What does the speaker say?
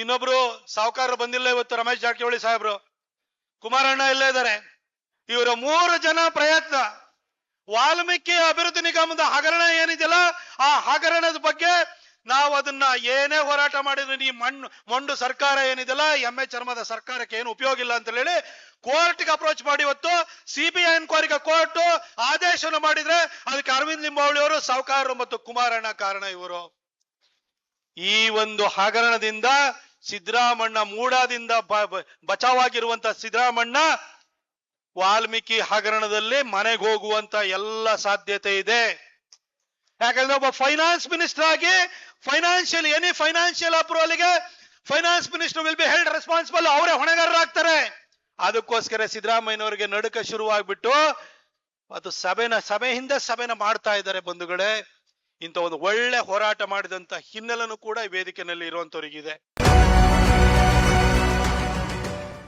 ಇನ್ನೊಬ್ರು ಸಾಹುಕಾರರು ಬಂದಿಲ್ಲ ಇವತ್ತು, ರಮೇಶ್ ಜಾರಕಿಹೊಳಿ ಸಾಹೇಬ್ರು, ಕುಮಾರಣ್ಣ ಇಲ್ಲೇ ಇದ್ದಾರೆ. ಇವರ 3 ಜನ ಪ್ರಯತ್ನ ವಾಲ್ಮೀಕಿ ಅಭಿವೃದ್ಧಿ ನಿಗಮದ ಹಗರಣ ಏನಿದೆಯಲ್ಲ, ಆ ಹಗರಣದ ಬಗ್ಗೆ ನಾವು ಅದನ್ನ ಏನೇ ಹೋರಾಟ ಮಾಡಿದ್ರೆ ಈ ಮೊಂಡು ಸರ್ಕಾರ ಏನಿದೆಯಲ್ಲ, ಎಮ್ಮೆ ಚರ್ಮದ ಸರ್ಕಾರಕ್ಕೆ ಏನು ಉಪಯೋಗ ಇಲ್ಲ ಅಂತ ಹೇಳಿ ಕೋರ್ಟ್ಗೆ ಅಪ್ರೋಚ್ ಮಾಡಿ ಇವತ್ತು ಸಿಬಿಐ ಎನ್ಕ್ವೈರಿಗೆ ಕೋರ್ಟ್ ಆದೇಶವನ್ನು ಮಾಡಿದ್ರೆ ಅದಕ್ಕೆ ಅರವಿಂದ್ ಲಿಂಬಾವಳಿ ಅವರು, ಸಾಹುಕಾರರು ಮತ್ತು ಕುಮಾರಣ್ಣ ಕಾರಣ. ಇವರು ಈ ಒಂದು ಹಗರಣದಿಂದ ಸಿದ್ದರಾಮಣ್ಣ, ಮೂಡಾದಿಂದ ಬಚಾವಾಗಿರುವಂತ ಸಿದ್ದರಾಮಣ್ಣ ವಾಲ್ಮೀಕಿ ಹಗರಣದಲ್ಲಿ ಮನೆಗೆ ಹೋಗುವಂತ ಎಲ್ಲ ಸಾಧ್ಯತೆ ಇದೆ. ಯಾಕಂದ್ರೆ ಒಬ್ಬ ಫೈನಾನ್ಸ್ ಮಿನಿಸ್ಟರ್ ಆಗಿ ಎನಿ ಫೈನಾನ್ಷಿಯಲ್ ಅಪ್ರೂವಲ್ಗೆ finance minister will be held responsible, ಅವರೇ ಹೊಣೆಗಾರರಾಗ್ತಾರೆ. ಅದಕ್ಕೋಸ್ಕರ ಸಿದ್ದರಾಮಯ್ಯನವರಿಗೆ ನಡುಕ ಶುರುವಾಗ್ಬಿಟ್ಟು ಅದು ಸಭೆ ಹಿಂದೆ ಸಭೆನ ಮಾಡ್ತಾ ಇದ್ದಾರೆ. ಬಂಧುಗಳೇ, ಇಂಥ ಒಂದು ಒಳ್ಳೆ ಹೋರಾಟ ಮಾಡಿದಂತ ಹಿನ್ನೆಲೆನೂ ಕೂಡ ಈ ವೇದಿಕೆಯಲ್ಲಿ ಇರುವಂತವರಿಗಿದೆ.